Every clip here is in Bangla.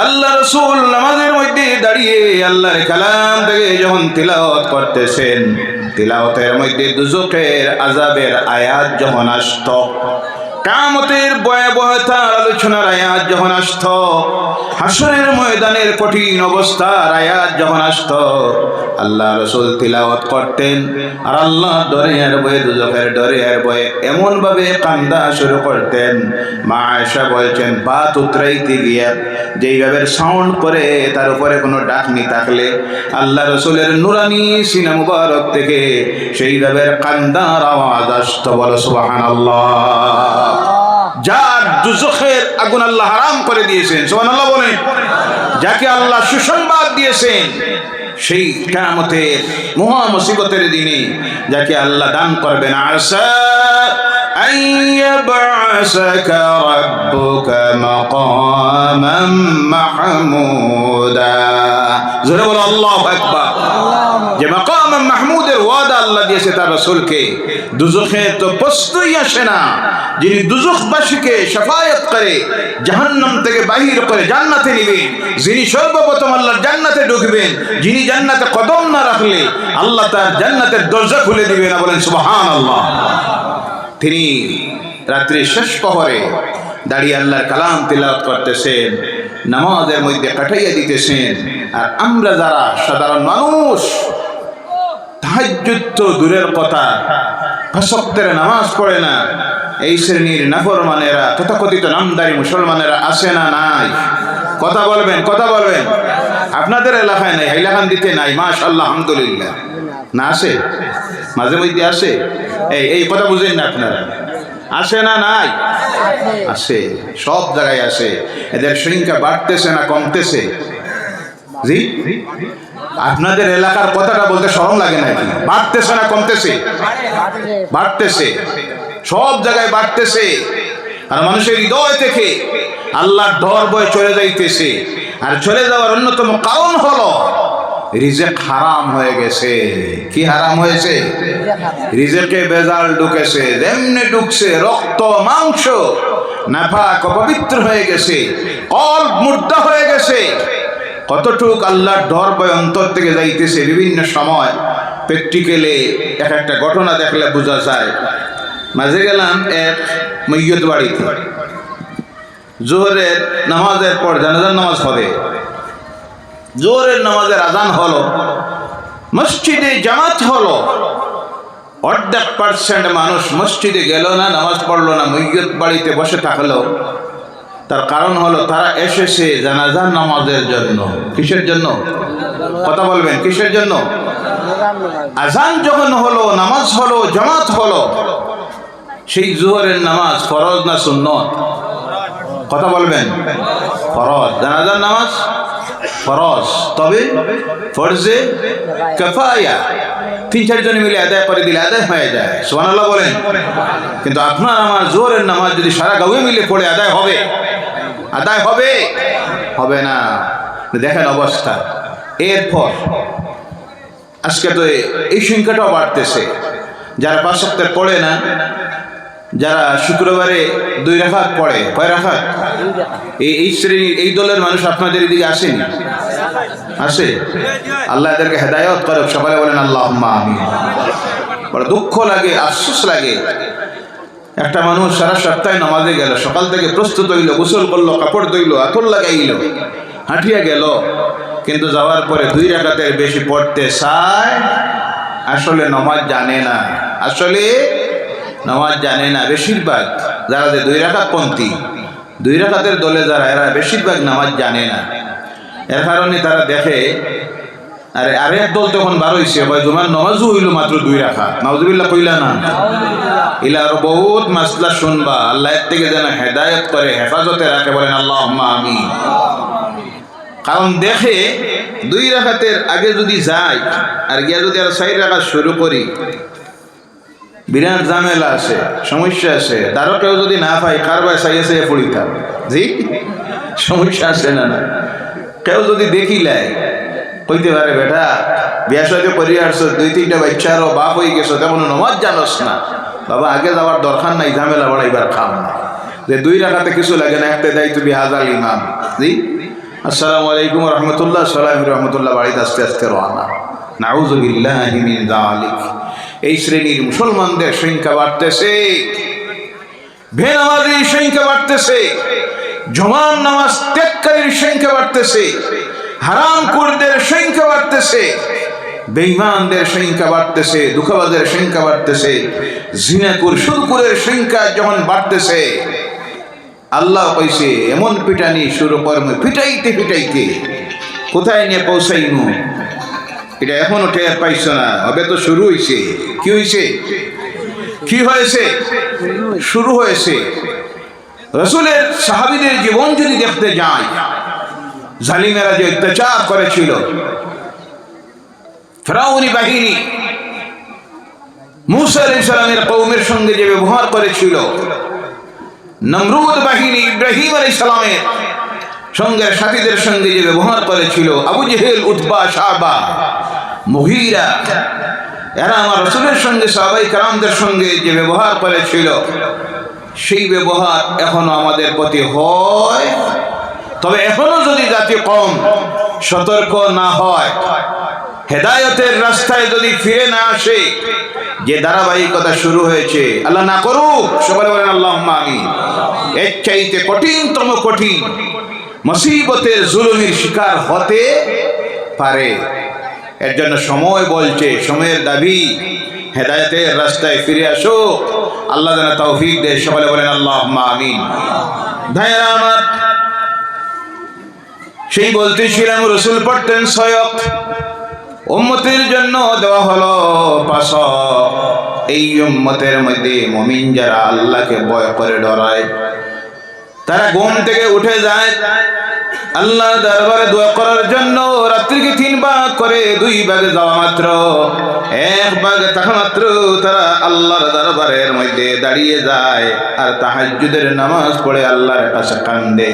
আল্লাহ রাসূল নামাজের মধ্যে দাঁড়িয়ে আল্লাহর কালাম থেকে যখন তিলাওয়াত করতেছেন, তিলাওয়াতের মধ্যে দুজকের আযাবের আয়াত যখন আসতো, কিয়ামতের ভয়াবহতার আলোচনার আয়াত যখন আসতো, হাসরের ময়দানের কঠিন অবস্থার আয়াত যখন আসতো, আল্লাহ রাসূল তিলাওয়াত করতেন আর আল্লাহ ডরের ভয়ে, দুজকের ডরের ভয়ে এমন ভাবে কান্দা শুরু করতেন। মা আয়েশা বলছেন, বাত উতরাইতে গিয়া যেইভাবে সাউন্ড করে তার উপরে কোনো ডাকনি থাকলে আল্লাহ রাসূলের নুরানি সিনা মুবারক থেকে সেইভাবে কান্দার আওয়াজ আসতো। বলো সুবহানাল্লাহ। যার দুজখের আগুন আল্লাহ হারাম করে দিয়েছেন, সুবহানাল্লাহ বলেন, যাকে আল্লাহ সুসংবাদ দিয়েছেন সেই কিয়ামতের মহা মুসিবতের দিনে যাকে আল্লাহ দান করবেন আসা আইয়াবআসাকা রাব্বুকা মাকামান মাহমুদা। জোরে বলো আল্লাহু আকবার। যে মাকাম মাহমুদের ওয়াদা আল্লাহ দিয়েছে তার রাসূলকে, দুজখে তো প্রশ্নই আসে না। যিনি দুজখবাসীকে শাফায়াত করে জাহান্নাম থেকে বাহির করে জান্নাতে নেবেন, যিনি সর্বপ্রথম আল্লাহর জান্নাতে ঢুকবেন, যিনি জান্নাতে কদম না রাখলে আল্লাহ তার জান্নাতের দরজা খুলে দিবেন না। বলেন সুবহানাল্লাহ। তিনি রাত্রি শেষ প্রহরে দাঁড়িয়ে আল্লাহর কালাম তিলাওয়াত করতেছেন, নামাজের মধ্যে কাটাইয়া দিতেছেন। আর আমরা যারা সাধারণ মানুষ, তাহাজ্জুদ তো দূরের কথা, পাঁচ ওয়াক্তের নামাজ পড়ে না, এই শ্রেণীর নাফরমানেরা, তথাকথিত নামদারি মুসলমানেরা আছে না নাই? কথা বলবেন, কথা বলবেন। আপনাদের এলাকায় নাই, হাইলাকান্দিতে নাই, মাশাআল্লাহ আলহামদুলিল্লাহ। না আসে? মাঝে মধ্যে আসে। এই কথা বুঝেন না আপনারা? আসে না নাই? আসে, সব জায়গায় আসে। এদের সংখ্যা বাড়তেছে না কমতেছে? জি, আপনাদের এলাকার কথাটা বলতে শরম লাগে নাকি? বাড়তেছে না কমতেছে? বাড়তেছে, সব জায়গায় বাড়তেছে। আর মানুষের হৃদয় থেকে আল্লাহর ডর ভয় চলে যাইতেছে। আর চলে যাওয়ার অন্যতম কারণ হলো রিজেক হারাম হয়ে গেছে। কি হারাম হয়েছে? রিজেকে বেজাল ঢুকেছে, যেমনি ঢুকছে রক্ত মাংস নাপাক অপবিত্র হয়ে গেছে, কল্ব মুর্দা হয়ে গেছে। কতটুক আল্লাহর ডর ভয় অন্তর থেকে যাইতেছে বিভিন্ন সময় প্র্যাকটিক্যালে এক একটা ঘটনা দেখলে বোঝা যায়। মাঝে গেলাম এক মৈয়ত বাড়িতে, জোহরের নামাজের পর জানাজার নামাজ হবে, জোহরের নামাজের আজান হলো, মসজিদে জামাত হলো, অর্ধেক পার্সেন্ট মানুষ মসজিদে গেল না, নামাজ পড়লো না, মৈয়ত বাড়িতে বসে থাকলো। তার কারণ হলো তারা এসেছে জানাজার নামাজের জন্য। কিসের জন্য? কথা বলবেন, কিসের জন্য? আজান যখন হলো, নামাজ হলো, জামাত হলো, সেই জোহরের নামাজ ফরজ না সুন্নত? কথা বলবেন। ফরজ। জানাজার নামাজ ফরজ, তবে ফরজে কিফায়া, ৩-৪ জন মিলে আদায় করে দিলে আদায় হয়ে যায়। সুবহানাল্লাহ বলেন। কিন্তু আপনার আমার জোহরের নামাজ যদি সারা গাঁয়ে মিলে পড়ে আদায় হবে? আদায় হবে? হবে না। দেখেন অবস্থা। এরপর আজকে তো এই সংখ্যাটাও বাড়তেছে, যারা ৫ ওয়াক্ত পড়ে না, যারা শুক্রবারে ২ রাকাত পড়ে। কয় রাকাত? এই শ্রেণীর, এই দলের মানুষ আপনাদের এদিকে আসেনি? আসে? আল্লাহ এদেরকে হেদায়েত করুক। সকালে বলেন আল্লাহুম্মা আমিন। বড় দুঃখ লাগে, আফসোস লাগে। একটা মানুষ সারা সপ্তাহে নামাজে গেল, সকাল থেকে প্রস্তুত হইল, গোসল করলো, কাপড় ধুইল, আতর লাগাইল, হাঁটিয়া গেল, কিন্তু যাওয়ার পরে 2 রাকাতের বেশি পড়তে চায়। আসলে নামাজ জানে না, আসলে নামাজ জানে না। বেশিরভাগ যারা যে 2 রাকাত পন্থী, 2 রাকাতের দলে যারা, এরা বেশিরভাগ নামাজ জানে না। এর কারণে তারা দেখে আরে আরেক দল তখন বার হইছে, ভাই তোমার নামাজও হইল মাত্র 2 রাকাত। নাউজুবিল্লাহ কইলা না? ইলা আরো বহুত মাসলা শুনবা। আল্লাহ এর থেকে যেন হেদায়েত করে, হেফাজতে রাখে। বলেন আল্লাহুম্মা আমিন। কারণ দেখে 2 রাকাতের আগে যদি যাই আর গিয়া যদি আর 4 রাকাত শুরু করি, বিরাট ঝামেলা আছে, সমস্যা আছে। তারও কেউ যদি না পাই, কারবার সাইয়ে সাইয়ে পড়িতাম। জি, সমস্যা আছে না? না, কেউ যদি দেখিলাই কইতে পারে, বেটা বিয়া শাদী করে আসছো, 2-3টা বাচ্চারও বাপ হয়ে গেছো, তেমন নামাজ জানোস না। বাবা আগে যাওয়ার দরকার নাই, ঝামেলা বাড়াইবার খাম না। যে 2 রাকাতে কিছু লাগে না, একটা দায়িত্ব তুমি হাজার ইমাম। জি, আসসালামু আলাইকুম রহমতুল্লাহ, সালাম রহমতুল্লাহ, বাড়িতে আস্তে আস্তে রওনা। নাউযু বিল্লাহি মিন যালিক। এই শ্রেণীর মুসলমানদের সংখ্যা বাড়তেছে, বেনামাজির সংখ্যা বাড়তেছে, জমান নামাজ ত্যাগকারীর সংখ্যা বাড়তেছে, হারামখোরদের সংখ্যা বাড়তেছে, বেঈমানদের সংখ্যা বাড়তেছে, দুঃখবাজের সংখ্যা বাড়তেছে, জিনাকুর সুদকুরের সংখ্যা যখন বাড়তেছে, আল্লাহ কইছে এমন পিটানি শুরু করবে, পিটাইতে পিটাইতে কোথায় নিয়ে পৌঁছাইনু এটা এখনো টের পাইছো না, হবে তো শুরু হয়েছে। কি হয়েছে? কি হয়েছে? শুরু হয়েছে। রাসূলের সাহাবীদের জীবন যদি দেখতে যাই, জালিমেরা যে অত্যাচার করেছিল, ফিরাউনি বাহিনী মূসা আলাইহিস সালামের কওমের সঙ্গে যে ব্যবহার করেছিল, নমরুদ বাহিনী ইব্রাহিম আলাইহিস সালামের সঙ্গের সাথীদের সঙ্গে যে ব্যবহার করেছিল, আবু জেহেল, উতবা, শাবা, মুগীরা, এরা আমার রাসূলের সঙ্গে সাহাবায়ে কেরামদের সঙ্গে যে ব্যবহার করেছিল, সেই ব্যবহার এখনো আমাদের প্রতি হয়। তবে এখনো যদি জাতি কম সতর্ক না হয়, হেদায়েতের রাস্তায় যদি ফিরে না আসে, যে ধারাবাহিকতা শুরু হয়েছে, আল্লাহ না করুক, সকলে বলেন আল্লাহুম্মা আমিন, এর চাইতে কঠিনতম কঠিন মুসিবতের জুলুমের শিকার হতে পারে। এর জন্য সময় বলছে, সময়ের দাবি, হেদায়েতের রাস্তায় ফিরে আসো, আল্লাহ যেন তৌফিক দেয়। সকলে বলেন আল্লাহুম্মা আমিন। ভাইরা আমার, সেই বলতেছিলাম রাসূল পড়তেন 6 ওয়াক্ত, উম্মতের জন্য দেওয়া হলো 5 ওয়াক্ত। এই উম্মতের মধ্যে মুমিন যারা আল্লাহকে ভয় করে ডরায়, তারা ঘুম থেকে উঠে যায় আল্লাহ দরবারে দোয়া করার জন্য, রাত্রিকে 3 ভাগ করে 2 ভাগে যাওয়া মাত্র 1 ভাগে থাকা মাত্র তারা আল্লাহর দরবারের মধ্যে দাঁড়িয়ে যায় আর তাহাজ্জুদের নামাজ পড়ে আল্লাহর কাছে কান্দে।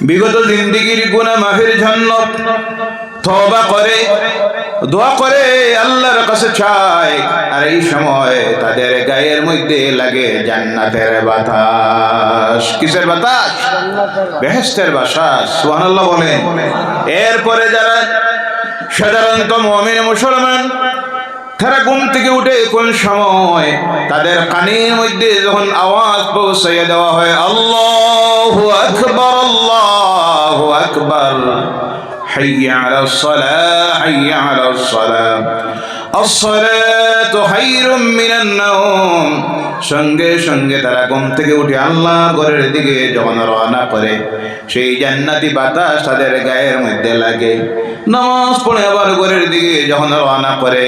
বিগত জিন্দেগীর গুনাহ মাফের জন্য তওবা করে, দোয়া করে, আল্লাহর কাছে চায়। আর এই সময় তাদের গায়ের মধ্যে লাগে জান্নাতের বাতাস। কিসের বাতাস? বেহেশতের বাতাস। সুবহানাল্লাহ বলেন। এরপরে যারা সাধারণত মুমিন মুসলমান, তারা ঘুম থেকে উঠে কোন সময় তাদের কানের মধ্যে যখন আওয়াজ পৌঁছাইয়া দেওয়া হয়, আল্লাহু আকবার, আল্লাহু আকবার, হাইয়া আলাস সালাহ, হাইয়া আলাস সালাহ, আসসালাতু খায়রুম মিনান নাওম, সঙ্গে সঙ্গে তারা ঘুম থেকে উঠে আল্লাহর ঘরের দিকে যখন রওনা করে, সেই জান্নাতি বাতাস তাদের গায়ের মধ্যে লাগে। নামাজ পড়ে আবার ঘরের দিকে যখন রওনা করে,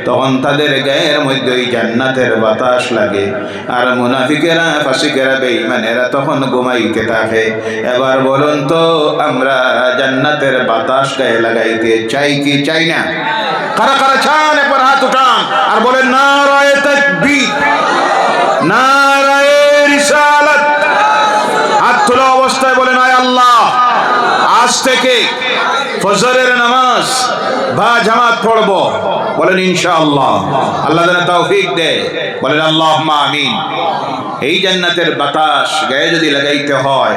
তখন তাদের গায়ের মধ্যে ওই জান্নাতের বাতাস লাগে। আর মুনাফিকেরা, ফাসিকেরা, বেঈমানেরা তখন ঘুমাইতে থাকে। এবার বলুন তো, আমরা জান্নাতের বাতাস গায়ে লাগাইতে চাই কি চাই না? কারা কারা চান একবার হাত উঠান আর বলেন নারায়ে তাকবীর, নারায়ে রিসালাত। হাত তোলা অবস্থায় বলেন, আয় আল্লাহ, আজ থেকে ফজরের নামাজ বা জামাত পড়ব। বলেন ইনশাআল্লাহ, আল্লাহ যেন তৌফিক দেয়। বলেন আল্লাহুম্মা আমিন। এই জান্নাতের বাতাস গায়ে যদি লাগাইতে হয়,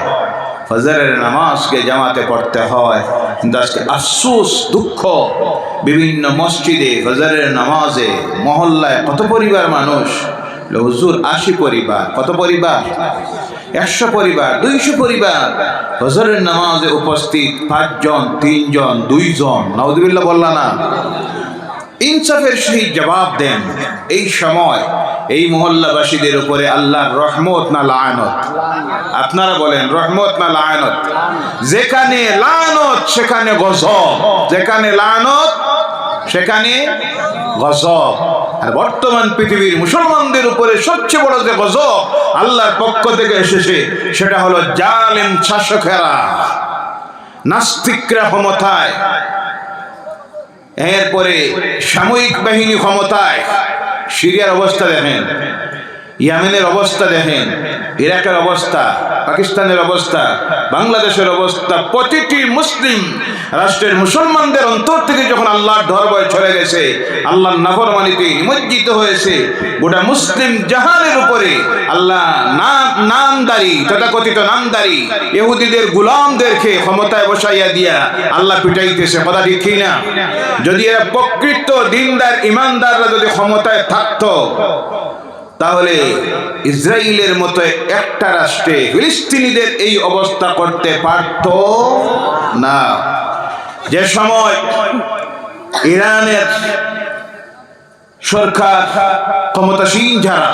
ফজরের নামাজকে জামাতে পড়তে হয়। কিন্তু আজকে আফসোস, দুঃখ, বিভিন্ন মসজিদে ফজরের নামাজে মহল্লায় কত পরিবার মানুষ, হুজুর 80 পরিবার, কত পরিবার? 100 পরিবার, 200 পরিবার ফজরের নামাজে উপস্থিত 5 জন, 3 জন, 2 জন। নাউযুবিল্লাহ বললা না? ইনসাফের সহিত জবাব দেন, এই সময় এই মহল্লাবাসীদের উপরে আল্লাহর রহমত না লাআনত? আপনারা বলেন, রহমত না লাআনত? যেখানে লাআনত সেখানে গজব, যেখানে লাআনত সেখানে গজব। আর বর্তমান পৃথিবীর মুসলমানদের উপরে সবচেয়ে বড় যে গজব আল্লাহর পক্ষ থেকে এসেছে, সেটা হলো জালেম শাসকেরা, নাস্তিকরা ক্ষমতায়, এরপরে সামরিক বাহিনী ক্ষমতায়। সিরিয়ার অবস্থা দেখেন, ইয়েমেনের অবস্থা দেখেন, ইরাকের অবস্থা, পাকিস্তানের অবস্থা, বাংলাদেশের অবস্থা। প্রতিটি মুসলিম রাষ্ট্রের মুসলমানদের অন্তর থেকে যখন আল্লাহর ডর ভয় চলে গেছে, আল্লাহর নাফরমানিতে নিমজ্জিত হয়েছে, গোটা মুসলিম জাহানের উপরে আল্লাহ নামদারি, তথাকথিত নামদারি ইহুদিদের গোলামদেরকে ক্ষমতায় বসাইয়া দিয়া আল্লাহ পিটাইতেছে। কথা ঠিক না? যদি এরা প্রকৃত দিনদার ইমানদাররা যদি ক্ষমতায় থাকতো, তাহলে ইসরায়েলের মতো একটা রাষ্ট্রে ফিলিস্তিনিদের এই অবস্থা করতে পারত না। যে সময় ইরানের সরকার ক্ষমতাসীন যারা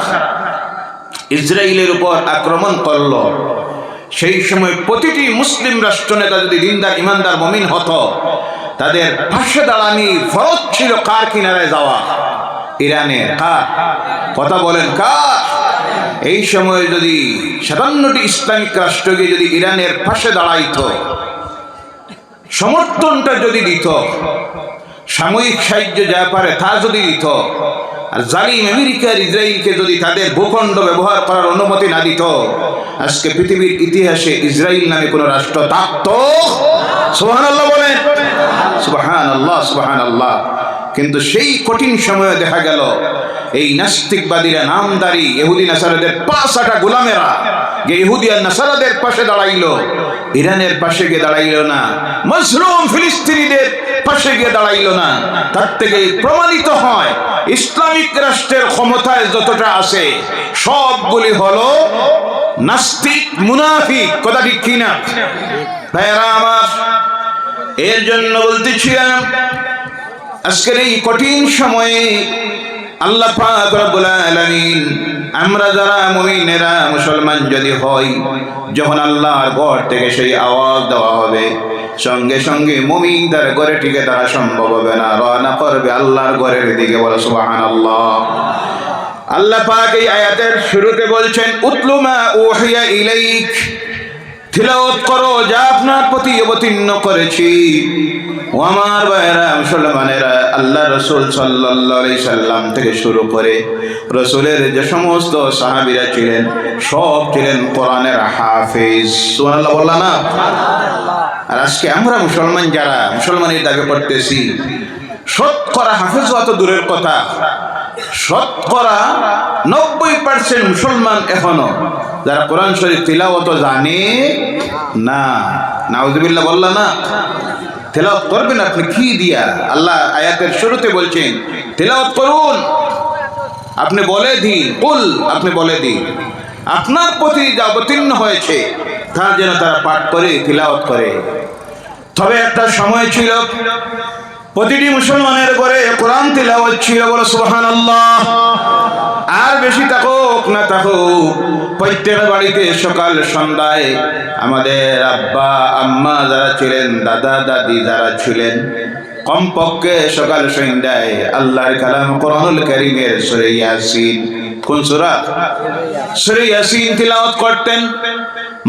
ইসরায়েলের উপর আক্রমণ করল, সেই সময় প্রতিটি মুসলিম রাষ্ট্রনেতা যদি দিনদার ইমানদার মুমিন হতো, তাদের পাশে দাঁড়ানি ফরজ ছিল। কার কিনারে যাওয়া? ইরানের। কার? কথা বলেন, কার? এই সময়ে যদি 57টি ইসলামিক রাষ্ট্রকে যদি ইরানের পাশে দাঁড়াইত, সমর্থনটা যদি দিত, সাময়িক সাহায্য যা পারে তা যদি দিত, আর জালিম আমেরিকার ইসরায়েলকে যদি তাদের ভূখণ্ড ব্যবহার করার অনুমতি না দিত, আজকে পৃথিবীর ইতিহাসে ইসরায়েল নামে কোন রাষ্ট্র থাকতো? সুবহানাল্লাহ বলেন, সুবহানাল্লাহ, সুবহানাল্লাহ। কিন্তু সেই কঠিন সময়ে দেখা গেল এই নাস্তিকবাদীরা, নামদারি ইহুদি নাসারাদের পাঁচটা গোলামেরা যে ইহুদি আর নাসারাদের পাশে দাঁড়াইলো, ইরানের পাশে গিয়ে দাঁড়াইলো না, মজলুম ফিলিস্তিনিদের পাশে গিয়ে দাঁড়াইলো না। তার থেকে প্রমাণিত হয় ইসলামিক রাষ্ট্রের ক্ষমতায় যতটা আছে সবগুলি হলো নাস্তিক, মুনাফিক। কথা ঠিক কিনা ভাইরা আমার? এর জন্য বলতেছিলাম, আজকের এই কঠিন সময়ে আল্লাহ পাক রব্বুল আলামিন, আমরা যারা মুমিনেরা মুসলমান যদি হই, যখন আল্লাহর ঘর থেকে সেই আওয়াজ দেওয়া হবে, সঙ্গে সঙ্গে মুমিন তার ঘরে টিকে থাকা সম্ভব হবে না, রওনা করবে আল্লাহর ঘরের দিকে। বলো সুবহানাল্লাহ। আল্লাহ পাক এই আয়াতের শুরুতে বলছেন, উতলু মা উহিয়া ইলাইক, তিলাওয়াত করো যা আপনার প্রতি অবতীর্ণ করেছি। ও আমার ভাইয়েরা মুসলমানেরা, আল্লাহ রাসূল সাল্লাল্লাহু আলাইহি সাল্লাম থেকে শুরু করে রাসূলের যে সমস্ত সাহাবীরা ছিলেন, সব ছিলেন কোরআনের হাফেজ। সুবহানাল্লাহ বললা না? আর আজকে আমরা মুসলমান যারা মুসলমানের দাবি করতেছি, শতকরা হাফেজ হওয়া তো দূরের কথা, শতকরা 90% মুসলমান এখনো যারা কোরআন শরীফ তিলাওয়াত জানে না। নাউজুবিল্লাহ বললা না? তেলাওয়াত করবেন আপনি কি দিয়া? আল্লাহ আয়াতের শুরুতে বলছেন তেলাওয়াত করুন। আপনি বলে দিন, কুল, আপনি বলে দিন আপনার প্রতি যা অবতীর্ণ হয়েছে তা যেন তারা পাঠ করে, তিলাওয়াত করে। তবে একটা সময় ছিল প্রতিটি মুসলমানের ঘরে কোরআন তিলাওয়াত ছিল। বলো সুবহানাল্লাহ। আর বেশি থাকুক না থাকুক, প্রত্যেক বাড়িতে সকাল সন্ধ্যায় আমাদের আব্বা আম্মা যারা ছিলেন, দাদা দাদি যারা ছিলেন, কমপক্ষে সকাল সন্ধ্যায় আল্লাহর কালাম কোরআনুল কারীমের সূরা ইয়াসিন, কোন সূরা? সূরা ইয়াসিন তিলাওয়াত করতেন,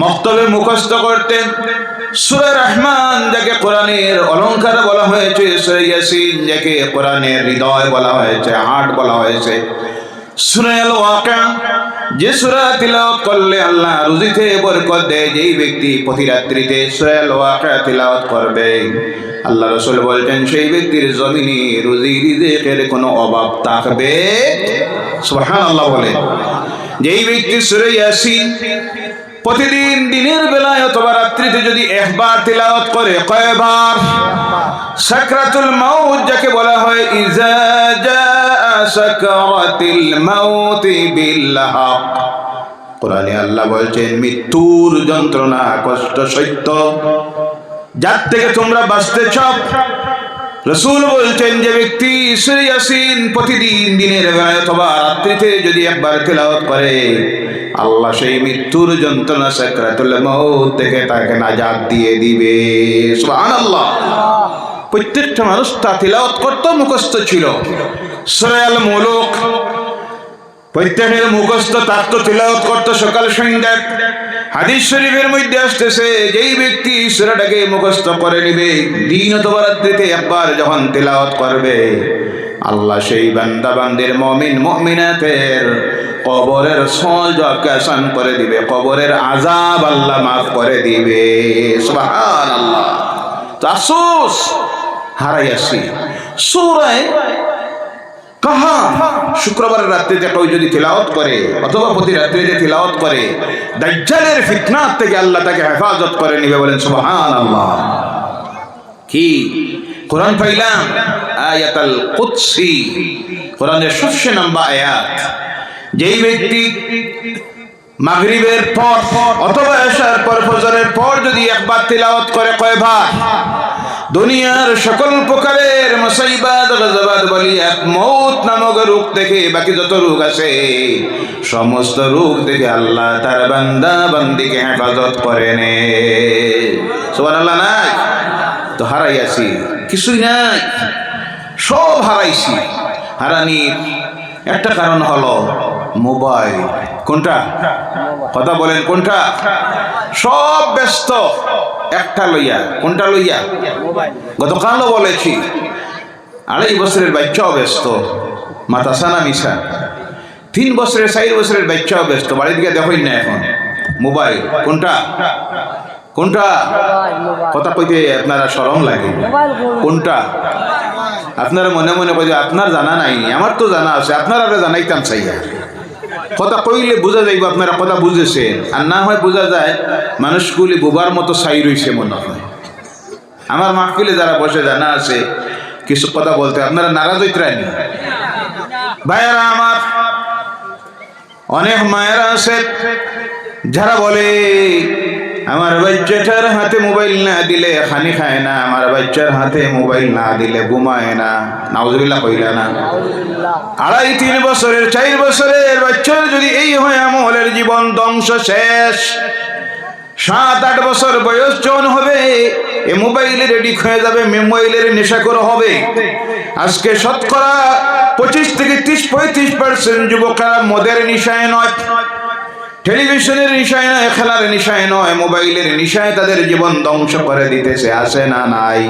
মক্তবে মুখস্থ করতেন। সূরা রহমান যাকে কোরআনের অলংকার বলা হয়েছে, সূরা ইয়াসিন যাকে কোরআনের হৃদয় বলা হয়েছে, হার্ট বলা হয়েছে। সূরা আল ওয়াকিয়া, যে সূরা তিলাওয়াত করলে আল্লাহ রুজিতে বরকত দেয়, যেই ব্যক্তি প্রতি রাত্রিতে সূরা আল ওয়াকিয়া তিলাওয়াত করবে, আল্লাহ রাসূল বলেন সেই ব্যক্তির জমিনে রুজি রিজিকের কোনো অভাব থাকবে। সুবহানাল্লাহ বলে। যেই ব্যক্তি সূরা ইয়াসিন প্রতিদিন দিনের বেলায় অথবা রাত্রিতে যদি একবার তিলাওয়াত করে, কয়বার? সাকরাতুল মাউত যাকে বলা হয়, ইজা জাআ সাকরাতুল মাউত বিল হক, কোরআনে আল্লাহ বলছেন মৃত্যুর যন্ত্রণা কষ্ট সত্য যার থেকে তোমরা বাঁচতে চাও, রাসূল বলছেন যে ব্যক্তি সূরা ইয়াসিন প্রতিদিন দিনের বেলায় অথবা রাত্রিতে যদি একবার তিলাওয়াত করে, আল্লাহ সেই মৃত্যুর যন্ত্রণা সাকরাতুল মাউত থেকে তাকে নাজাত দিয়ে দিবে। সুবহানাল্লাহ। প্রত্যেকটা মানুষ তা তিলাওয়াত করতে মুখস্থ ছিল। সূরা আল মুলুক প্রত্যেকের মুখস্থ থাকতো, তিলাওয়াত করতো সকাল সন্ধ্যা। হাদিস শরীফের মধ্যে আসতেছে যেই ব্যক্তি সূরাটাকে মুখস্থ করে নিবে, দিন অথবা রাত্রিতে একবার যখন তিলাওয়াত করবে, আল্লাহ সেই বান্দা বান্দির মুমিন মুমিনাতের কবরের সওয়ালকে আসান করে দিবে, কবরের আযাব আল্লাহ মাফ করে দিবে। সুবহানাল্লাহ। তাসুস হারাইয়াছি সূরা কাহা শুক্রবারের রাত্রিতে কেউ যদি তিলাওয়াত করে অথবা প্রতি রাত্রিতে তিলাওয়াত করে, দাজ্জালের ফিতনা থেকে আল্লাহ তাকে হেফাজত করে নিবে। বলেন সুবহানাল্লাহ। কি কোরআন পাইলাম আয়াতুল কুদসি, কোরআনের ৭০ নম্বর আয়াত। যেই ব্যক্তি মাগরিবের পর অথবা এশার পর ফজরের পর যদি একবার তিলাওয়াত করে, কয়বার? দুনিয়ার সকল প্রকারের মুসিবত গজবাত বলিয়াত মউত নামক রোগ থেকে বাকি যত রোগ আছে সমস্ত রোগ থেকে আল্লাহ তার বান্দা বান্দিকে হেফাজত করেন। সুবহানাল্লাহ। নাই তো হারাইয়াছি, কিছুই নাই, সব হারাইছি। হারানির একটা কারণ হলো মোবাইল। কোনটা? কথা বলেন কোনটা? সব ব্যস্ত একটা লইয়া। কোনটা লইয়া? গতকালও বলেছি ২.৫ বছরের বাচ্চাও ব্যস্ত, মাতাসানা মিশা। ৩ বছরের ৪ বছরের বাচ্চাও ব্যস্ত, বাড়ির দিকে দেখই না এখন মোবাইল। কোনটা? কোনটা? কথা কইতে আপনারা শরম লাগে। কোনটা? আপনারা মনে মনে কই আপনার জানা নাই, আমার তো জানা আছে, আপনারা জানাইতাম চাইয়া। কথা কইলে বোঝা যাইব আপনারা কথা বুঝেছেন, আর না হয় বোঝা যায় মানুষগুলি বোবার মতো ছাই রইছে মনে হয়। আমার মাহফিলে যারা বসে জানা আছে কিছু কথা বলতে, আপনারা নারাজ হইতেন। ভাইয়েরা আমার, অনেক মায়েরা আছে যারা বলে আমার বাচ্চাটার হাতে মোবাইল না দিলে খানি খায় না, আমার বাচ্চার হাতে মোবাইল না দিলে ঘুমায় না। নাউজুবিল্লাহ কইলা না? ২.৫-৩ বছরের ৪ বছরের বাচ্চার যদি এই হয়, আমলের জীবন ধ্বংস, শেষ। ৭-৮ বছর বয়স যখন হবে এ মোবাইলের এডিক্ট হয়ে যাবে, মোবাইলের নেশাখোর হবে। আজকে শতকরা ২৫-৩০-৩৫% যুবকেরা মদের নেশায় নয়, টেলিভিশনের নেশায় নয়, খেলার নেশায় নয়, মোবাইলের নেশায় তাদের জীবন ধ্বংস করে দিতেছে। আসে না? নাই।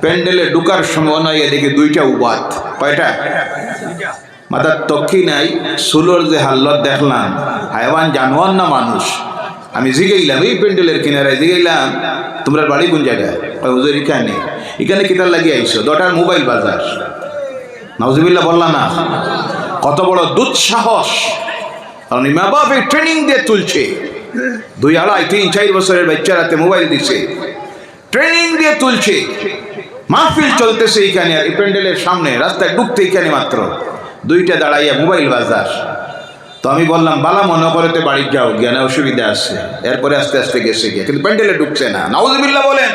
প্যান্ডেলে ঢুকার সময় নয়, এদিকে 2টা উবাত। কয়টা? মাথার তক্ষি নাই। সুলোর যে হাল্লত দেখলাম, হায়ওয়ান জানোয়ার না মানুষ। আমি জিগাইলাম এই প্যান্ডেলের কিনারায়, জিগাইলাম তোমরা বাড়ি কোন জায়গায়? হুজুর এখানে। এখানে কিতার লাগিয়ে আইসো? 2টার মোবাইল বাজার। নাউজুবিল্লাহ বললা না? কত বড় দুঃসাহস! কারণ মা বাপ ট্রেনিং দিয়ে তুলছে। 2-2.5-3-4 বছরের বাচ্চারাতে মোবাইল দিচ্ছে, ট্রেনিং দিয়ে তুলছে। মাহফিল চলতেছে এইখানে, আর এই প্যান্ডেলের সামনে রাস্তায় ঢুকতে এইখানে মাত্র 2টা দাঁড়াইয়া মোবাইল বাজার। তো আমি বললাম বালা মনে করতে বাড়ি যাও, জ্ঞানে অসুবিধা আছে। এরপরে আস্তে আস্তে গেছে গিয়ে, কিন্তু প্যান্ডেলে ঢুকছে না। নাউজুবিল্লাহ বলেন।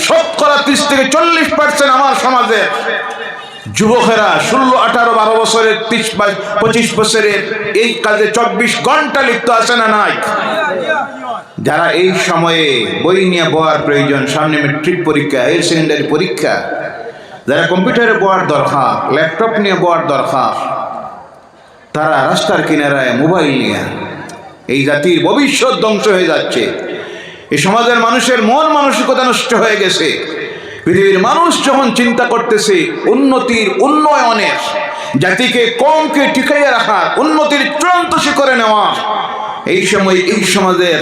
শতকরা 30-40% আমার সমাজের যুবকেরা 16-18-12 বছরের 30-25 বছরের এই কাজে 24 ঘন্টা লিপ্ত আছে না নাই? যারা এই সময়ে বই নিয়ে বয়ার প্রয়োজন, সামনে মেট্রিক পরীক্ষা, হায়ার সেকেন্ডারি পরীক্ষা, যারা কম্পিউটারে বয়ার দরকার, ল্যাপটপ নিয়ে বয়ার দরকার, তারা রাস্তার কিনারায় মোবাইল নিয়ে, এই জাতির ভবিষ্যৎ ধ্বংস হয়ে যাচ্ছে। এই সমাজের মানুষের মন মানসিকতা নষ্ট হয়ে গেছে। পৃথিবীর মানুষ যখন চিন্তা করতেছে উন্নতির, উন্নয়নের, জাতিকে কমকে টিকাইয়া রাখার, উন্নতির চূড়ান্ত শিখরে নেওয়া, এই সময় এই সমাজের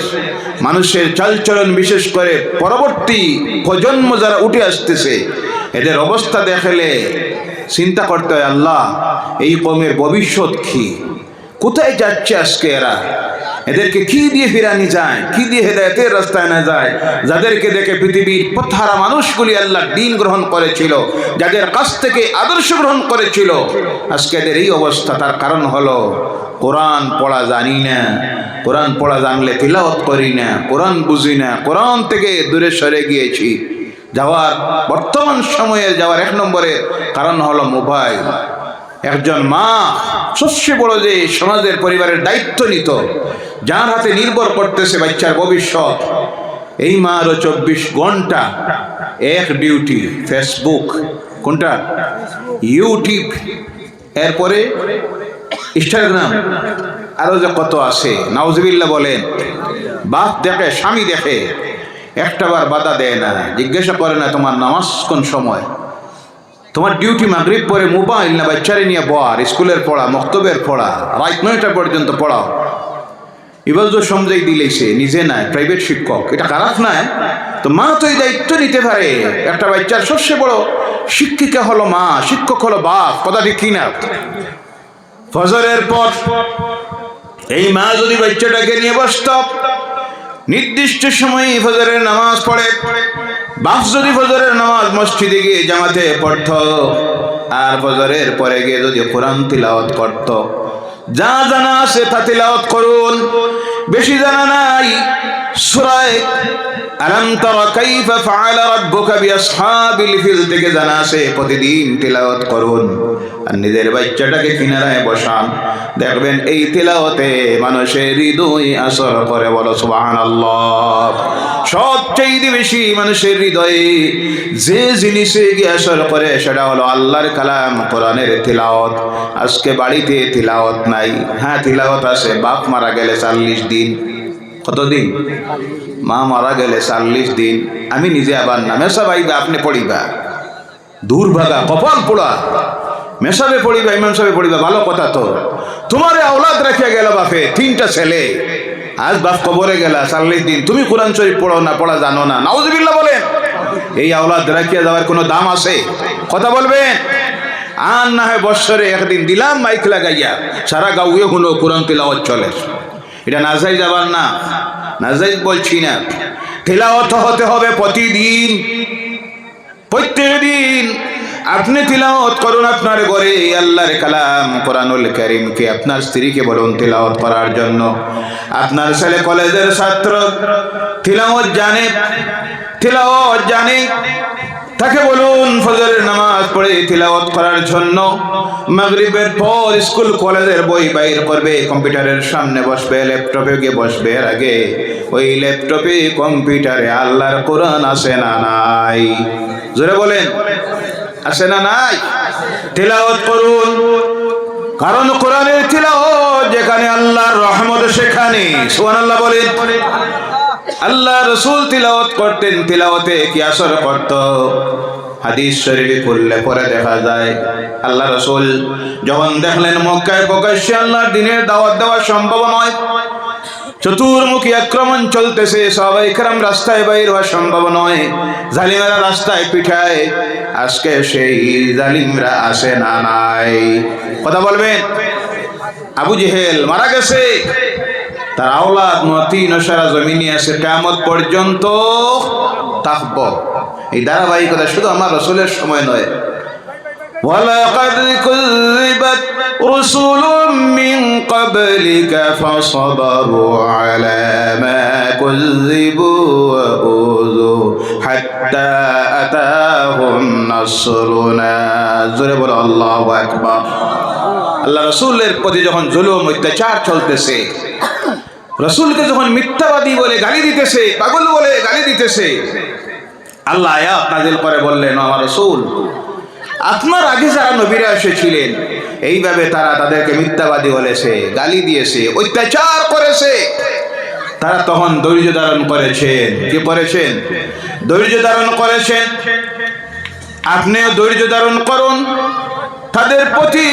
মানুষের চালচলন, বিশেষ করে পরবর্তী প্রজন্ম যারা উঠে আসতেছে, এদের অবস্থা দেখলে চিন্তা করতে হয়, আল্লাহ এই কমের ভবিষ্যৎ কি? কোথায় যাচ্ছে আজকে এরা? এদেরকে কি দিয়ে ফিরানি যায়? কি দিয়ে হেদায়েতের রাস্তায় না যায়? যাদেরকে দেখে পৃথিবীর পথহারা মানুষগুলি আল্লাহ দ্বীন গ্রহণ করেছিল, যাদের কাছ থেকে আদর্শ গ্রহণ করেছিল, আজকে এদের এই অবস্থা। তার কারণ হলো কোরআন পড়া জানি না, কোরআন পড়া জানলে তিলাওয়াত করি না, কোরআন বুঝি না, কোরআন থেকে দূরে সরে গিয়েছি। যাওয়ার বর্তমান সময়ে যাওয়ার 1 নম্বরের কারণ হলো মোবাইল। একজন মা সবচেয়ে বড় যে সমাজের পরিবারের দায়িত্ব নিত, যার হাতে নির্ভর করতেছে বাচ্চার ভবিষ্যৎ, এই মারও 24 ঘন্টা এক ডিউটি, ফেসবুক, কোনটা? ইউটিউব, এরপরে ইনস্টাগ্রাম, আরো যে কত আছে। নাউজুবিল্লাহ বলেন। বাপ দেখে, স্বামী দেখে, একটাবার বাধা দেয় না, জিজ্ঞাসা করে না তোমার নামাজ কোন সময়, তোমার ডিউটি মাগরিব পরে মোবাইল না বাচ্চারে নিয়ে বর, স্কুলের পড়া, মক্তবের পড়া, রাত 9টা পর্যন্ত পড়াও। এবার তো সমঝাই দিলেছে নিজে নাই, প্রাইভেট শিক্ষক, এটা খারাপ নয় তো। মা তো এই দায়িত্ব নিতে পারে। একটা বাচ্চার সবচেয়ে বড় শিক্ষিকা হলো মা, শিক্ষক হলো বাপ, কথা ঠিক কিনা? ফজরের পর এই মা যদি বাচ্চাটাকে নিয়ে বসত, নির্দিষ্ট সময়ে ফজরের নামাজ পড়ে, বাপ যদি ফজরের নামাজ মসজিদে গিয়ে জামাতে পড়ত, আর ফজরের পরে গিয়ে যদি কোরআন তিলাওয়াত করত, যা জানা আছে তা তিলাওয়াত করুন। বেশি জানা নাই, সূরা আলাম তারা কাইফা ফাআলা রাব্বুকা বিআসহাবিল ফিল থেকে জানা আছে, প্রতিদিন তিলাওয়াত করুন। আর নিজের বাচ্চাটাকে কিনারায় বসান, দেখবেন এই তিলাওয়াতে মানুষের হৃদয় আসর করে। বলো সুবহানাল্লাহ। সবচেয়ে বেশি মানুষের হৃদয়ে যে জিনিসে গিয়ে আসর করে সেটা হলো আল্লাহর কালাম, কোরআনের তিলাওয়াত। আজকে বাড়িতে তিলাওয়াত নাই। হ্যাঁ তিলাওয়াত আছে, বাপ মারা গেলে 40 দিন। কতদিন? মা মারা গেলে 40 দিন। আমি নিজে আবার না মেসা ভাইবা, আপনি পড়িবা, দূর ভাগা, কপাল পোড়া। মেসাবে পড়িবা, ইমাম সাহেবে পড়িবা, ভালো কথা তো। তোমারে আওলাদ রেখে গেল বাপে, 3টা ছেলে, আজ বাপ কবরে গেলা 40 দিন, তুমি কোরআন শরীফ পড়ো না, পড়া জানো না, নাউজুবিল্লাহ বলেন। এই আওলাদ রেখে যাওয়ার কোনো দাম আছে? কথা বলবেন। আর না হয় বৎসরে একদিন দিলাম মাইক লাগাইয়া, সারা গাঁয়ে কোনো কোরআন তিলাওয়াত চলে। এটা নাজাইজ আবার না, নাজাইজ বলছি না। তিলাওয়াত হতে হবে প্রতিদিন, প্রত্যেক দিন। আপনি তিলাওয়াত করুন আপনার ঘরে আল্লাহর কালাম কোরআনুল কারীমকে। আপনার স্ত্রীকে বলুন তিলাওয়াত করার জন্য। আপনার ছেলে কলেজের ছাত্র, তিলাওয়াত জানে, তিলাওয়াত জানে, তাকে বলুন ফজরের নামাজ পড়ে তিলাওয়াত করার জন্য। মাগরিবের পর স্কুল কলেজের বই বাইর করবে, কম্পিউটারের সামনে বসবে, ল্যাপটপে গিয়ে বসবে। এর আগে ওই ল্যাপটপে কম্পিউটারে আল্লাহর কোরআন আছে না নাই? জোরে বলেন, আছে না নাই? তিলাওয়াত করুন, কারণ কোরআনের তিলাওয়াত যেখানে আল্লাহর রহমত সেখানে। সুবহানাল্লাহ বলেন। আল্লাহ রাসূল তিলাওয়াত করতেন, তিলাওয়াতে কি আসর করত? হাদিস শরীফে পড়লে পরে দেখা যায় আল্লাহ রাসূল যখন দেখলেন মক্কায় প্রকাশ্যে আল্লাহর দ্বীনের দাওয়াত দেওয়া সম্ভব নয়, চতুর্মুখী আক্রমণ চলতেছে, সাহাবায়ে কেরাম রাস্তায় বাইর হওয়া সম্ভব নয়, জালিমেরা রাস্তায় পিঠায়। আজকে সেই জালিমরা আসে না নাই? কথা বলবেন। আবু জেহেল মারা গেছে, তার আওলাদ নতিন সারা জমিনে আছে, কিয়ামত পর্যন্ত থাকব। এই ধারাবাহিকতা শুধু আমার রাসূলের সময় নয়। ওয়ালাকাদ কুযিবাত রুসুলুম মিন ক্বাবলিকা ফাসাবারু আলা মা কুযিবু ওয়া উযু হাত্তা আতাহুম নাসরুনা। জোরে বলো আল্লাহু আকবার। আল্লাহ রাসূলের প্রতি যখন জুলুম অত্যাচার চলতেছে, রাসূলকে যখন মিথ্যাবাদী বলে গালি দিতেছে, পাগল বলে গালি দিতেছে, আল্লাহ আয়াত নাযিল করে বললেন, আমার রাসূল, আপনার আগে যারা নবীরা এসেছিলেন এইভাবে তারা তাদেরকে মিথ্যাবাদী বলেছে, গালি দিয়েছে, অত্যাচার করেছে, তারা তখন ধৈর্য ধারণ করেছেন। কি করেছেন? ধৈর্য ধারণ করেছেন। আপনিও ধৈর্য ধারণ করুন। তাদের প্রতি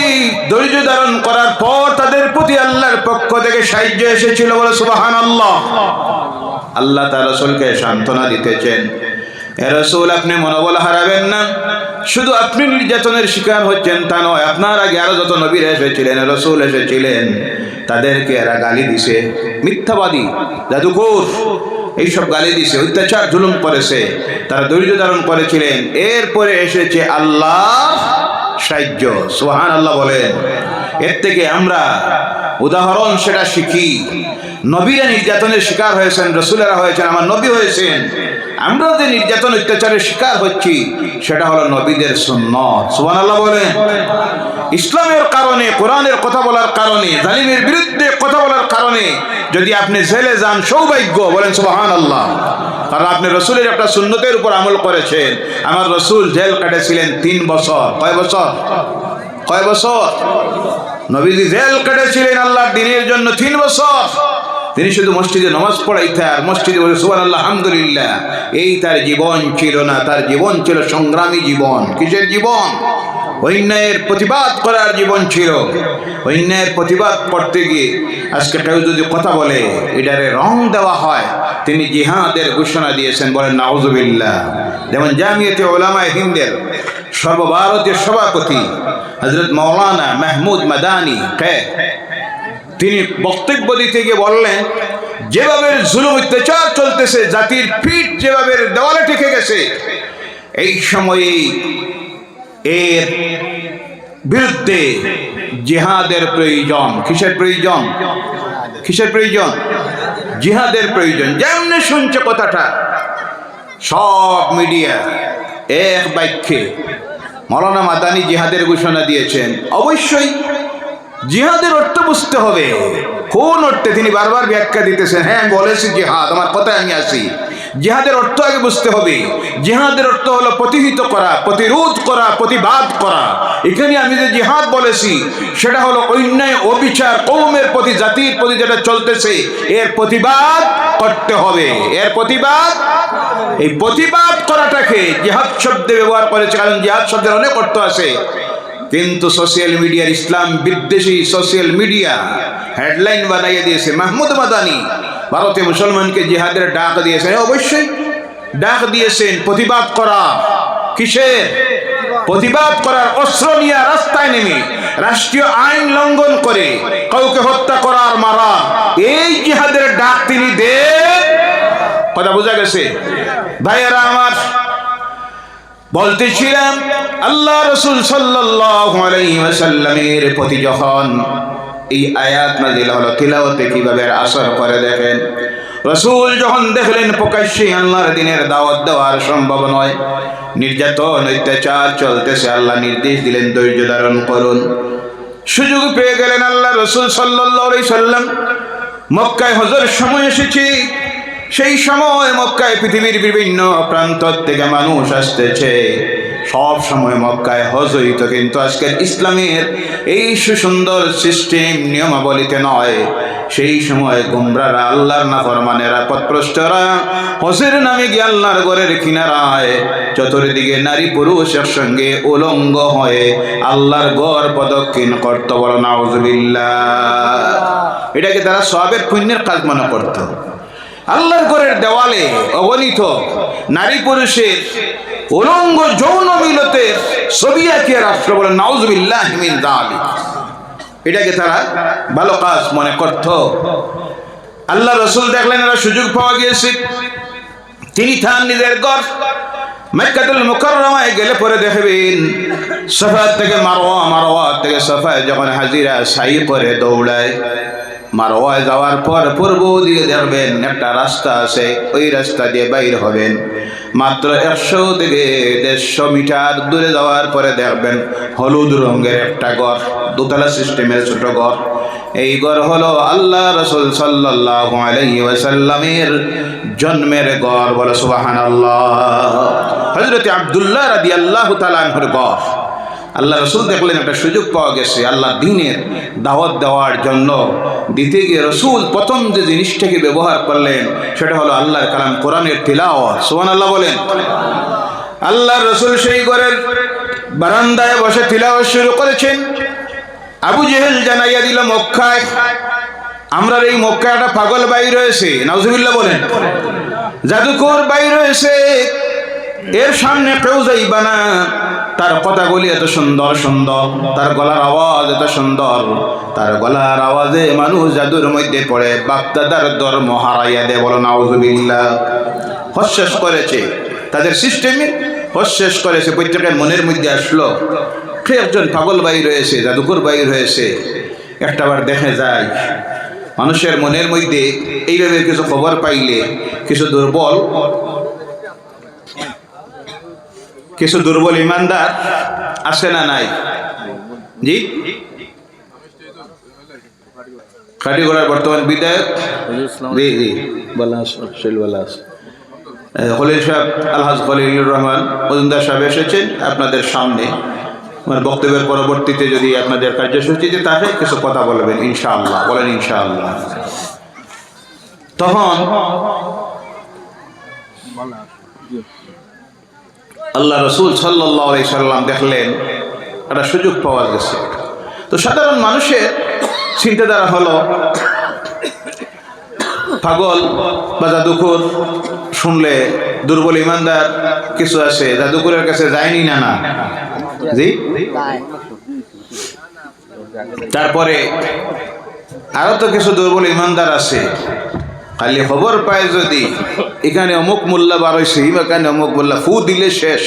ধৈর্য ধারণ করার পর তাদের প্রতি আল্লাহর পক্ষ থেকে সাহায্য এসেছিল। বলে সুবহানাল্লাহ। আল্লাহ তার রাসূলকে সান্ত্বনা দিতেছেন, হে রাসূল, আপনি মনোবল হারাবেন না। শুধু আপনি নির্যাতনের শিকার হচ্ছেন তা নয়, আপনার আগে আরো যত নবী এসেছিলেন, রাসূল এসেছিলেন, তাদেরকে এরা গালি দিছে, মিথ্যাবাদী, জাদুকর, এইসব গালি দিছে, অত্যাচার জুলুম করেছে, তারা ধৈর্য ধারণ করেছিলেন। এরপরে এসেছে আল্লাহ সাহায্য। সুবহানাল্লাহ বলেন। এর থেকে আমরা উদাহরণ সেটা শিখি। নবীরা নির্যাতনের শিকার হয়েছেন, রাসূলেরা হয়েছেন, আমার নবী হয়েছেন। আমরা যে নির্যাতন অত্যাচারের শিকার হচ্ছি সেটা হলো নবীদের সুন্নাত। সুবহানাল্লাহ বলেন। ইসলামের কারণে, কোরআনের কথা বলার কারণে, জালিমের বিরুদ্ধে কথা বলার কারণে যদি আপনি জেলে যান, সৌভাগ্য। বলেন সুবহানাল্লাহ। কারণ আপনি রাসূলের একটা সুন্নতের উপর আমল করেছেন। আমার রাসূল জেল কাটেছিলেন 3 বছর। কয় বছর? কয় বছর? নবীজি জেল কেটেছিলেন আল্লাহর দ্বীনের জন্য 3 বছর। তিনি শুধু মসজিদে নামাজ পড়াইতে আর মসজিদে বলে সুবহানাল্লাহ আলহামদুলিল্লাহ, এই তার জীবন ছিল না। তার জীবন ছিল সংগ্রামী জীবন। কিসের জীবন? অন্যায়ের প্রতিবাদ করার জীবন ছিল। অন্যায়ের প্রতিবাদ করতে গিয়ে আজকে কেউ যদি কথা বলে এটারে রং দেওয়া হয়, তিনি জিহাদের ঘোষণা দিয়েছেন, বলেন নাউজুবিল্লাহ। যেমন জামিয়াতে উলামায়ে হিন্দের সর্বভারতীয় সভাপতি হযরত মাওলানা মাহমুদ মাদানী তিনি বক্তব্য দিতে গিয়ে বললেন, যেভাবে জুলুম অত্যাচার চলতেছে, জাতির পিঠ যেভাবে দেওয়ালে ঠেকে গেছে, এই সময়ে এর বিরুদ্ধে জিহাদের প্রয়োজন। কিসের প্রয়োজন? কিসের প্রয়োজন? জিহাদের প্রয়োজন। যেমনি শুনছে কথাটা, সব মিডিয়া এক বাক্যে মাওলানা মাদানী জিহাদের ঘোষণা দিয়েছেন। অবশ্যই জিহাদের অর্থ বুঝতে হবে। কোন অর্থে তিনি বারবার ব্যাখ্যা দিতেছেন। হ্যাঁ, আমি বলেছি জিহাদ, আমার কথায় আমি আসি। জিহাদের অর্থ আগে বুঝতে হবে। জিহাদের অর্থ হলো প্রতিহিত করা, প্রতিরোধ করা, প্রতিবাদ করা। এখানে আমি যে জিহাদ বলেছি সেটা হলো অন্যায় অবিচার কওমের প্রতি, জাতির প্রতি যেটা চলতেছে, এর প্রতিবাদ করতে হবে। এর প্রতিবাদ, এই প্রতিবাদ করাটাকে জিহাদ শব্দে ব্যবহার করেছে, কারণ জিহাদ শব্দের অনেক অর্থ আছে। কিন্তু সোশ্যাল মিডিয়ার ইসলাম বিদ্বেষী সোশ্যাল মিডিয়া হেডলাইন বানাইয়ে দিয়েছে, মাহমুদ মাদানী ভারতীয় মুসলমানকে জিহাদের ডাক দিয়েছেন। অবশ্যই ডাক দিয়েছেন প্রতিবাদ করা। কিসের প্রতিবাদ? করার অস্ত্র নিয়ে রাস্তায় নেমে রাষ্ট্রীয় আইন লঙ্ঘন করে কাউকে হত্যা করার, মারা, এই জিহাদের ডাক তিনি দেন। কথা বোঝা গেছে ভাইয়েরা আমার? বলতেছিলাম, আল্লাহ রাসূল সাল্লাল্লাহু আলাইহি ওয়াসাল্লামের প্রতি যখন এই আয়াত নাযিল হলো, তিলাওয়াতে কিভাবে আসর করে দেখেন। রাসূল যখন দেখলেন প্রকাশ্যে আল্লাহর দ্বীনের দাওয়াত দেওয়ার সম্ভব নয়, নির্যাতন অত্যাচার চলতেছে, আল্লাহ নির্দেশ দিলেন ধৈর্য ধারণ করুন। সুযোগ পেয়ে গেলেন আল্লাহ রাসূল সাল্লাল্লাহু আলাইহি সাল্লাম মক্কায় হজের সময় এসেছে। সেই সময় মক্কায় পৃথিবীর বিভিন্ন প্রান্ত থেকে মানুষ আসতেছে। সব সময় মক্কায় হজ হইত, কিন্তু আজকের ইসলামের এই সুন্দর সিস্টেম নিয়মাবলীতে নয়। সেই সময় গুমরারা, আল্লাহর নাফরমানেরা, পথভ্রষ্টরা হজের নামে গিয়ে আল্লাহর ঘরের কিনারায় চতুর্দিকে নারী পুরুষ একসঙ্গে উলঙ্গ হয়ে আল্লাহর ঘর প্রদক্ষিণ করত। বলো নাউজুবিল্লাহ। এটাকে তারা সওয়াবের পুণ্যের কাজ মনে করত। আল্লাহর ঘরের দেওয়ালে অগণিত নারী পুরুষের উলঙ্গ যৌন মিলতের ছবি আঁকিয়ে রাষ্ট্র, বলে নাউজুবিল্লাহি মিন যালিক। এটাকে তারা ভালো কাজ মনে করত। আল্লাহ রাসূল দেখলেন এরা সুযোগ পাওয়া গিয়েছে, তিনি তার নিজের ঘর মক্কাতুল মুকাররমায় গেলে পরে দেখবেন সাফা থেকে মারওয়া, মারওয়া থেকে সাফায় যখন হাজিরা সাই করে দৌড়ায়, মারওয়ায় যাওয়ার পর পূর্ব দিকে দেখবেন একটা রাস্তা আছে, ওই রাস্তা দিয়ে বাইর হবেন। মাত্র 100 থেকে 150 মিটার দূরে যাওয়ার পরে দেখবেন হলুদ রঙের একটা ঘর, দোতলা সিস্টেমের ছোট ঘর। এই ঘর হলো আল্লাহ রাসূল সাল্লাল্লাহু আলাইহি ওয়াসাল্লামের জন্মের ঘর। বলে সুবহানাল্লাহ। হযরত আব্দুল্লাহ রাদিয়াল্লাহু তাআলা আনহুর ঘর। আল্লাহ রাসূল দেখলেন একটা সুযোগ পাওয়া গেছে আল্লাহ দ্বীনের দাওয়াত দেওয়ার জন্য। দিতে গিয়ে রাসূল প্রথম যে জিনিসটাকে ব্যবহার করলেন সেটা হলো আল্লাহর কালাম, কোরআনের তিলাওয়াত। সুবহানাল্লাহ বলেন। আল্লাহ রাসূল সেই ঘরের বারান্দায় বসে তিলাওয়াত শুরু করেছেন। আবু জেহেল জানাইয়া দিল মক্কায়, আমরা এই মক্কায় একটা পাগল বাইর হয়েছে, নাউজুবিল্লাহ বলেন, জাদুকর বাইর হয়েছে, এর সামনে কেউ যাইবা না। তার কথাগুলি এত সুন্দর সুন্দর, তার গলার আওয়াজ এত সুন্দর, তার গলার আওয়াজে মানুষ জাদুর মধ্যে পড়ে বাগদাদার ধর্ম হারাইয়া দেয়। বলো নাউজুবিল্লাহ। হস্যেস করেছে তাদের সিস্টেমে, হস্যেস করেছে। প্রত্যেকের মনের মধ্যে আসলো কে একজন পাগল বাইর হয়েছে, জাদুকর বাইর হয়েছে। একটাবার দেখে যায় মানুষের মনের মধ্যে এইভাবে কিছু খবর পাইলে কিছু দুর্বল ইমানদার আছে না নাই? জি, কাটিগড়ার বর্তমান বিধায়ক খলিল সাহেব, আলহাজ খলিলুর রহমান মজুমদার সাহেব এসেছেন আপনাদের সামনে। আমার বক্তব্যের পরবর্তীতে যদি আপনাদের কার্যসূচিতে থাকে কিছু কথা বলবেন ইনশাআল্লাহ। বলেন ইনশাআল্লাহ। তখন আল্লাহ রসুল সাল্লাল্লাহু আলাইহি সাল্লাম দেখলেন একটা সুযোগ পাওয়া গেছে। তো সাধারণ মানুষের চিন্তাধারা হলো পাগল বা জাদুকর শুনলে দুর্বল ইমানদার কিছু আছে, জাদুকরের কাছে যায়নি না না জি। তারপরে আরো তো কিছু দুর্বল ইমানদার আছে, খালি খবর পায় যদি এখানে অমুক মোল্লা বার হয়েছে, এখানে অমুক মোল্লা ফু দিলে শেষ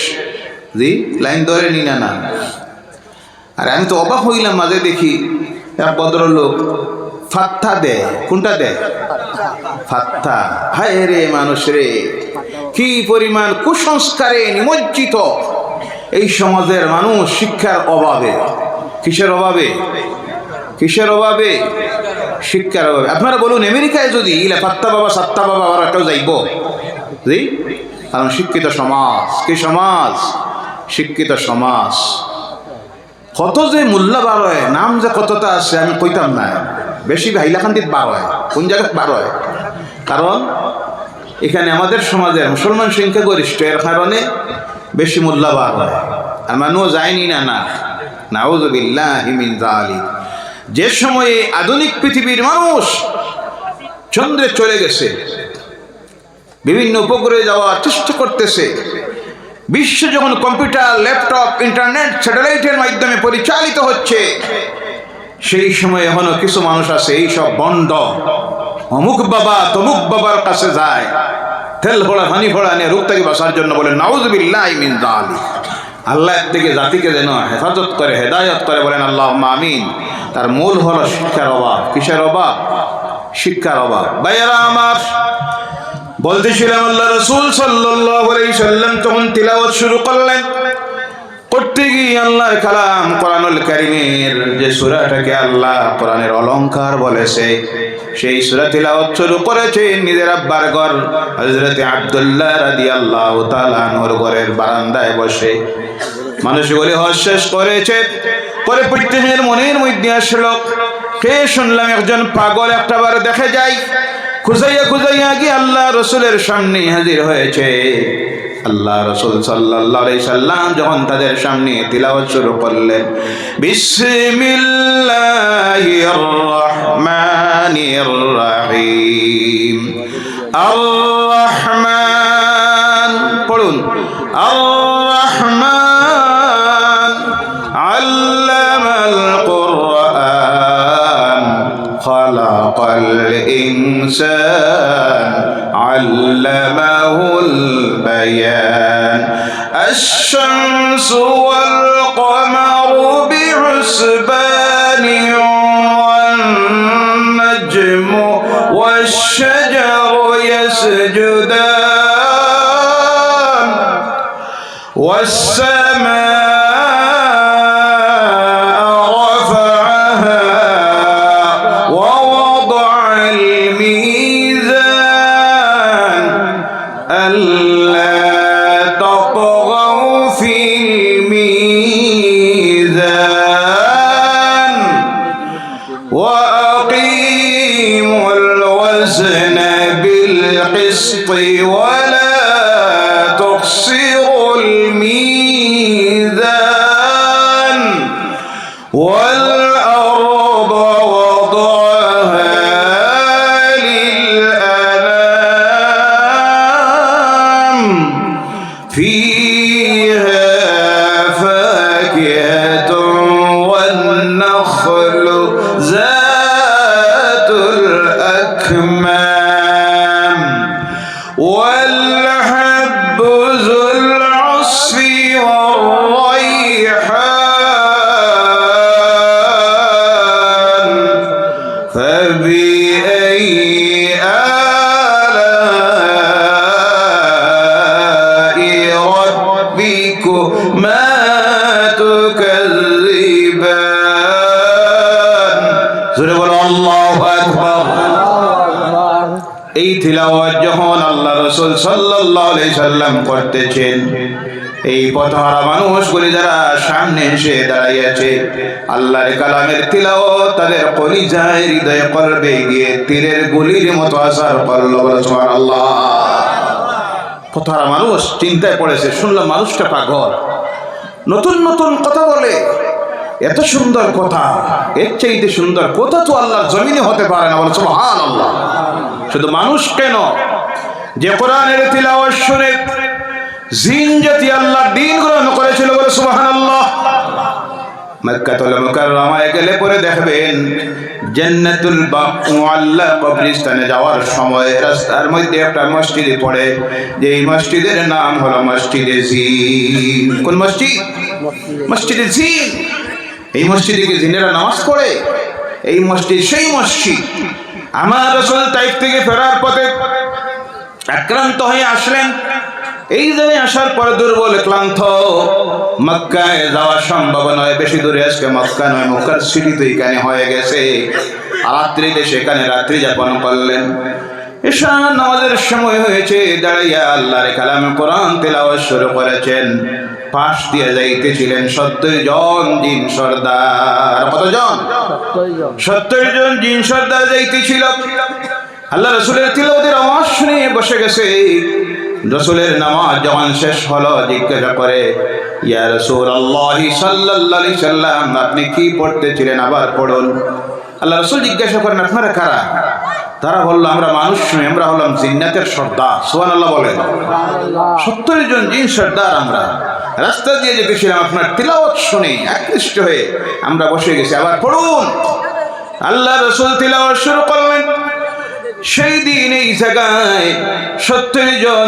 জি, লাইন ধরে নি না না। আর আমি তো অবাক হইলাম, মাঝে দেখি এক ভদ্রলোক ফাত্তা দেয়। কোনটা দেয়? ফাত্তা। হায় রে মানুষ রে, কি পরিমাণ কুসংস্কারে নিমজ্জিত এই সমাজের মানুষ শিক্ষার অভাবে। কিসের অভাবে? কিসের অভাবে? শিক্ষার অভাবে। আপনারা বলুন, আমেরিকায় যদি ইলা ফাত্তা বাবা সাত্তা বাবা ওরা কেউ যাইব জি? কারণ শিক্ষিত সমাজ। কি সমাজ? শিক্ষিত সমাজ। কত যে মূল্য বার হয়, নাম যে কতটা আছে আমি কইতাম না। বেশি হাইলাকান্দিত বার হয়, কোন জায়গায় বার হয়? কারণ এখানে আমাদের সমাজের মুসলমান সংখ্যা গরিষ্ঠ, এর কারণে বেশি মূল্য বার হয়। আর মানুষ যায়নি না না, নাউযুবিল্লাহি মিন যালিক। যে সময়ে আধুনিক পৃথিবীর মানুষ চন্দ্রে চলে গেছে, বিভিন্ন উপগ্রহে যাওয়ার চেষ্টা করতেছে, বিশ্ব যখন কম্পিউটার, ল্যাপটপ, ইন্টারনেট, স্যাটেলাইটের মাধ্যমে পরিচালিত হচ্ছে, সেই সময় এখনো কিছু মানুষ আছে এইসব বন্ড অমুক বাবা তমুক বাবার কাছে যায়, তেল ফোড়া পানি ফোড়া নিয়ে রোগ থেকে বাঁচার জন্য বলে নাউযুবিল্লাহি মিন যালিক। আল্লাহ থেকে জাতিকে যেন হেফাজত করে, হেদায়ত করে, বলেন আল্লাহুম্মা আমিন। তার মূল হলো শিক্ষার অভাব। কিসের অভাব? শিক্ষার অভাব। ভাইয়েরা আমার, বলতেছিলাম আল্লাহ রাসূল সাল্লাল্লাহু আলাইহি সাল্লাম তখন তিলাওয়াত শুরু করলেন। করতে গিয়ে আল্লাহর কালাম কোরআনুল কারীমের যে সূরাটাকে আল্লাহ কোরআনের অলংকার বলেছে, সেই সূরা তিলাওয়াত শুরু করেছে নিজের আব্বার ঘর হযরত আব্দুল্লাহ রাদিয়াল্লাহু তাআলা আনহুর ঘরের বারান্দায় বসে। মানুষগুলি হজ শেষ করেছে, পরে প্রত্যেকের মনের মধ্যে আসলো, কে শুনলাম একজন পাগল একটাবার দেখে যায়। খুঁজাইয়া খুঁজাইয়া গিয়ে আল্লাহ রসুলের সামনে হাজির হয়েছে। আল্লাহ রসুল সাল্লাল্লাহু আলাইহি সাল্লাম যখন তাদের সামনে তিলাওয়াত শুরু করলেন, বিসমিল্লাহির রহমানির রহিম, আর রহমান পড়ুন, আর রহমান আল্লামাল কুরআন খালাকাল ইনসান আল্লামাহুল বায়ান আশ-শামসু ওয়াল কমারু বিহুসবানি ওয়ান নাজমু ওয়াশ-শাজারু ইয়াসজুদান ওয়াস-সামা ولا تخسروا الميزان والأرض وضعها للأنام فيها فاكهة والنخل ذات الأكمام والحب ذو العصف والريحان فبأي آلاء ربكما تكذبان سورة الله أكبر। এই তিলাওয়াত যখন আল্লাহ রাসূল সাল্লাল্লাহু আলাইহি সাল্লাম করতেছেন। এই পথহারা মানুষগুলি যারা সামনে এসে দাঁড়াইয়াছে, আল্লাহর কালামের তিলাওয়াত তাদের কলিজায় হৃদয়ে কলবে গিয়ে তীরের গুলির মতো আসার করলো। সুবহানাল্লাহ। পথহারা মানুষ চিন্তায় পড়েছে, শুনলাম মানুষটা পাগল, নতুন নতুন কথা বলে, এত সুন্দর কথা, এর চাইতে সুন্দর কথা তো আল্লাহর জমিনে হতে পারে না। বলে সুবহানাল্লাহ। শুধু মানুষ কেন, যে কোরআনের তিলাওয়াত শুনে জিন জাতি আল্লাহর দ্বীন গ্রহণ করেছিল। বলে সুবহানাল্লাহ। মক্কাতুল মুকাররমায় গেলে পরে দেখবেন জান্নাতুল মুআল্লা কবরস্থানে যাওয়ার সময় রাস্তার মধ্যে একটা মসজিদ পড়ে, যে এই মসজিদের নাম হলো মসজিদে জিন। কোন মসজিদ? মসজিদে জিন। এই মসজিদে কি জিনেরা নামাজ পড়ে? এই মসজিদ সেই মসজিদ। আমার রাসূল তাইফ থেকে ফেরার পথে আক্রান্ত হয়ে আসলেন। এই জায়গায় আসার পর দুর্বল ক্লান্ত, মক্কায় যাওয়া সম্ভব নয়, বেশি দূরে আজকে মক্কা নয়, মক্কার সিটি তো এখানে হয়ে গেছে। রাত্রিতে সেখানে রাত্রি যাপন করলেন। ঈশা নামাজের সময় হয়েছে, দাঁড়াইয়া আল্লাহর কালামে কোরআন তেলাওয়াত শুরু করেছেন। পাশ দিয়ে যাইতেছিলেন 70 জন জিন সর্দার। কতজন? 70 জন জিন সর্দার যাইতেছিল। আল্লাহ রাসূলের তিলাওয়াতের আওয়াজ শুনে বসে গেছে। রাসূলের নামাজ যখন শেষ হলো, জিজ্ঞাসা করে, ইয়া রাসূলুল্লাহ সাল্লাল্লাহু আলাইহি সাল্লাম, আপনি কি পড়তেছিলেন? আবার পড়ুন। আল্লাহ রাসূল জিজ্ঞাসা করেন, আপনারা কারা? তারা বলল, আমরা মানুষ নই, আমরা হলাম জিন্নাতের সর্দার। সুবহানাল্লাহ বলেন। 70 জন জিন সর্দার আমরা রাস্তা দিয়ে যেতেছিলাম, আপনার তিলাওয়াত শুনে আকৃষ্ট হয়ে আমরা বসে গেছি। আবার পড়ুন। আল্লাহ রাসূল তিলাওয়াত শুরু করলেন। সেই দিন এই জায়গায় 70 জন